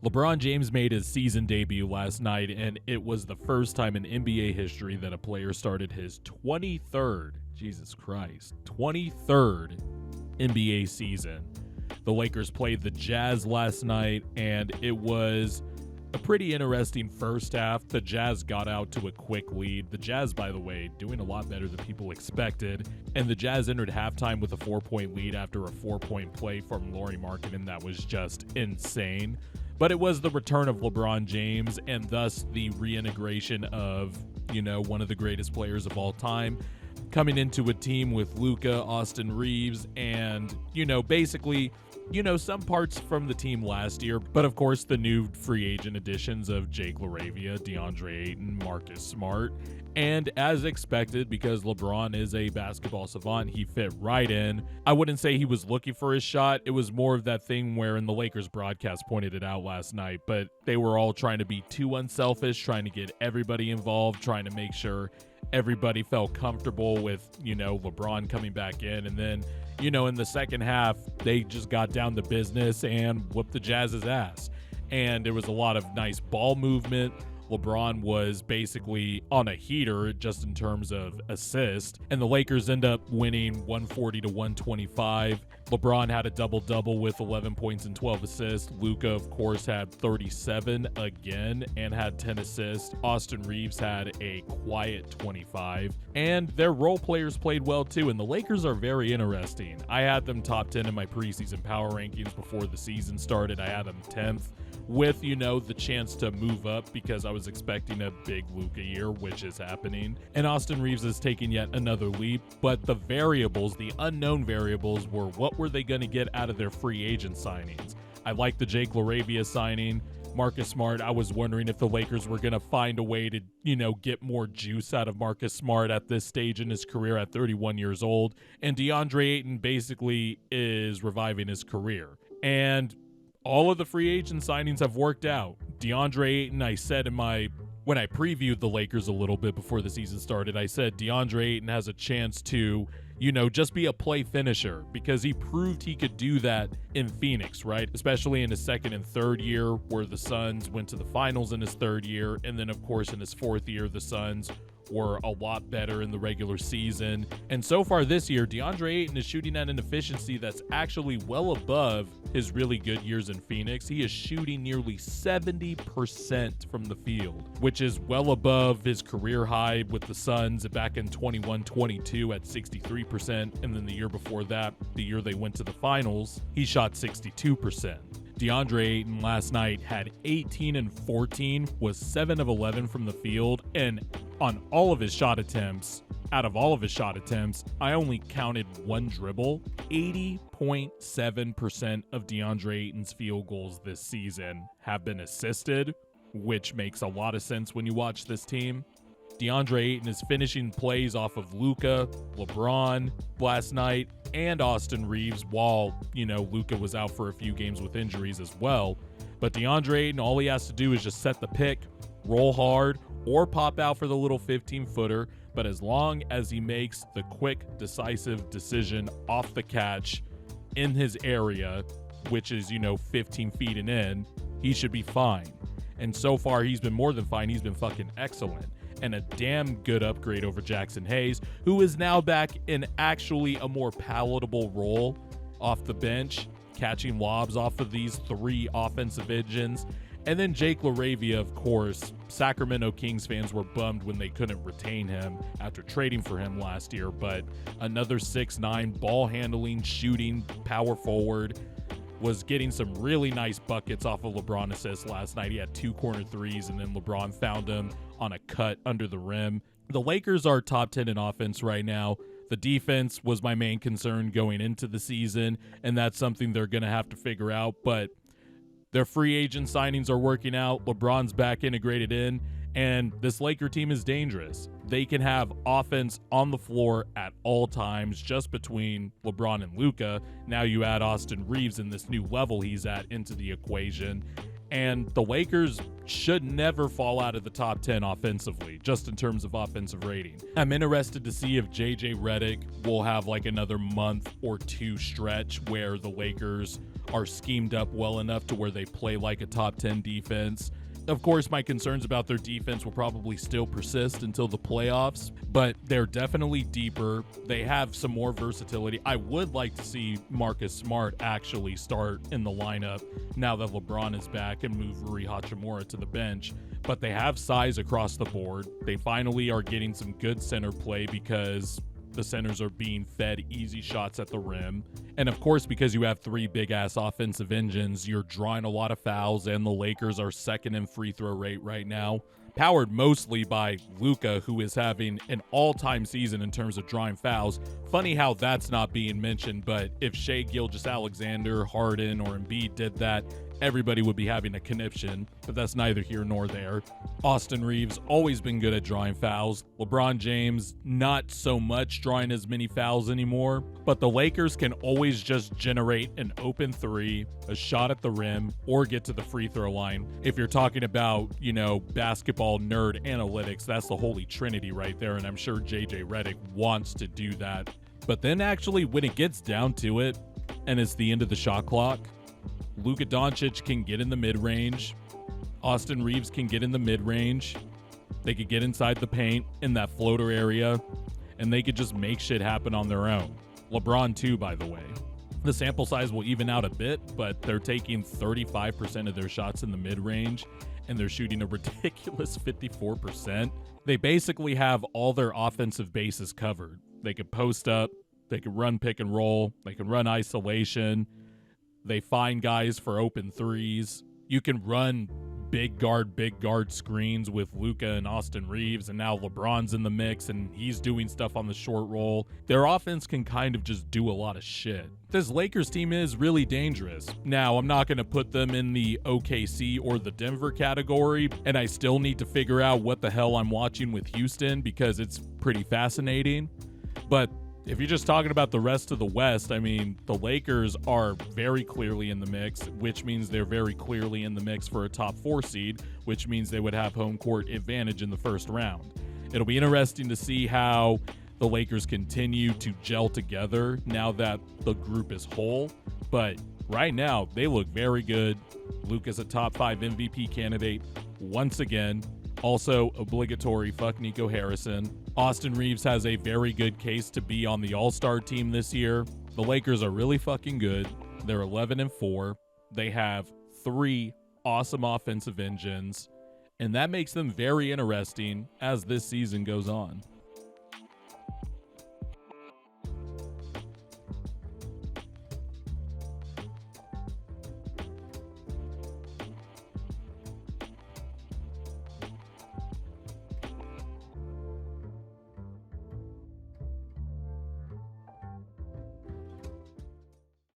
LeBron James made his season debut last night, and it was the first time in NBA history that a player started his 23rd, Jesus Christ, 23rd NBA season. The Lakers played the Jazz last night, and it was a pretty interesting first half. The Jazz got out to a quick lead. The Jazz, by the way, doing a lot better than people expected. And the Jazz entered halftime with a 4-point lead after a 4-point play from Lauri Markkanen that was just insane. But it was the return of LeBron James and thus the reintegration of, one of the greatest players of all time coming into a team with Luka, Austin Reaves, and, basically, some parts from the team last year, but of course the new free agent additions of Jake LaRavia, DeAndre Ayton, Marcus Smart, and as expected, because LeBron is a basketball savant, he fit right in. I wouldn't say he was looking for his shot. It was more of that thing where, in the Lakers broadcast pointed it out last night, but they were all trying to be too unselfish, trying to get everybody involved, trying to make sure everybody felt comfortable with, LeBron coming back in. And then, in the second half, they just got down to business and whooped the Jazz's ass. And there was a lot of nice ball movement. LeBron was basically on a heater just in terms of assist, and the Lakers end up winning 140-125. LeBron had a double-double with 11 points and 12 assists. Luka, of course, had 37 again and had 10 assists. Austin Reaves had a quiet 25, and their role players played well too, and the Lakers are very interesting. I had them top 10 in my preseason power rankings before the season started. I had them 10th. With, the chance to move up because I was expecting a big Luka year, which is happening. And Austin Reaves has taken yet another leap, but the variables, the unknown variables, were what were they going to get out of their free agent signings? I like the Jake LaRavia signing. Marcus Smart, I was wondering if the Lakers were going to find a way to, get more juice out of Marcus Smart at this stage in his career at 31 years old. And DeAndre Ayton basically is reviving his career. And all of the free agent signings have worked out. DeAndre Ayton, I said when I previewed the Lakers a little bit before the season started, I said DeAndre Ayton has a chance to, just be a play finisher because he proved he could do that in Phoenix, right? Especially in his second and third year where the Suns went to the finals in his third year. And then, of course, in his fourth year, the Suns were a lot better in the regular season. And so far this year, DeAndre Ayton is shooting at an efficiency that's actually well above his really good years in Phoenix. He is shooting nearly 70% from the field, which is well above his career high with the Suns back in 21-22 at 63%. And then the year before that, the year they went to the finals, he shot 62%. DeAndre Ayton last night had 18 and 14, was 7 of 11 from the field, and on all of his shot attempts, out of all of his shot attempts, I only counted one dribble. 80.7% of DeAndre Ayton's field goals this season have been assisted, which makes a lot of sense when you watch this team. DeAndre Ayton is finishing plays off of Luka, LeBron last night, and Austin Reaves while, Luka was out for a few games with injuries as well. But DeAndre Ayton, all he has to do is just set the pick, roll hard, or pop out for the little 15-footer. But as long as he makes the quick, decisive decision off the catch in his area, which is, 15 feet and in, he should be fine. And so far, he's been more than fine. He's been fucking excellent. And a damn good upgrade over Jackson Hayes, who is now back in actually a more palatable role off the bench, catching lobs off of these three offensive engines. And then Jake LaRavia, of course. Sacramento Kings fans were bummed when they couldn't retain him after trading for him last year, but another 6'9", ball handling, shooting, power forward, was getting some really nice buckets off of LeBron assists last night. He had 2 corner threes, and then LeBron found him on a cut under the rim. The Lakers are top 10 in offense right now. The defense was my main concern going into the season, and that's something they're going to have to figure out, but their free agent signings are working out. LeBron's back integrated in, and this Laker team is dangerous. They can have offense on the floor at all times just between LeBron and Luka. Now you add Austin Reaves and this new level he's at into the equation. And the Lakers should never fall out of the top 10 offensively, just in terms of offensive rating. I'm interested to see if JJ Redick will have like another month or two stretch where the Lakers are schemed up well enough to where they play like a top 10 defense. Of course, my concerns about their defense will probably still persist until the playoffs, but they're definitely deeper. They have some more versatility. I would like to see Marcus Smart actually start in the lineup now that LeBron is back and move Rui Hachimura to the bench. But they have size across the board. They finally are getting some good center play because the centers are being fed easy shots at the rim. And of course, because you have three big-ass offensive engines, you're drawing a lot of fouls, and the Lakers are second in free throw rate right now, powered mostly by Luka, who is having an all-time season in terms of drawing fouls. Funny how that's not being mentioned, but if Shai Gilgeous-Alexander, Harden, or Embiid did that, everybody would be having a conniption, but that's neither here nor there. Austin Reaves, always been good at drawing fouls. LeBron James, not so much drawing as many fouls anymore, but the Lakers can always just generate an open three, a shot at the rim, or get to the free throw line. If you're talking about, basketball nerd analytics, that's the holy trinity right there, and I'm sure JJ Redick wants to do that. But then actually, when it gets down to it, and it's the end of the shot clock, Luka Doncic can get in the mid-range. Austin Reaves can get in the mid-range. They could get inside the paint in that floater area, and they could just make shit happen on their own. LeBron too, by the way. The sample size will even out a bit, but they're taking 35% of their shots in the mid-range, and they're shooting a ridiculous 54%. They basically have all their offensive bases covered. They could post up, they could run pick and roll, they can run isolation. They find guys for open threes. You can run big guard screens with Luka and Austin Reaves, and now LeBron's in the mix, and he's doing stuff on the short roll. Their offense can kind of just do a lot of shit. This Lakers team is really dangerous. Now, I'm not going to put them in the OKC or the Denver category, and I still need to figure out what the hell I'm watching with Houston because it's pretty fascinating. But if you're just talking about the rest of the West, I mean, the Lakers are very clearly in the mix, which means they're very clearly in the mix for a top 4 seed, which means they would have home court advantage in the first round. It'll be interesting to see how the Lakers continue to gel together now that the group is whole, but right now they look very good. Luka's a top 5 MVP candidate once again. Also, obligatory fuck Nico Harrison. Austin Reaves has a very good case to be on the All-Star team this year. The Lakers are really fucking good. They're 11-4. They have 3 awesome offensive engines, and that makes them very interesting as this season goes on.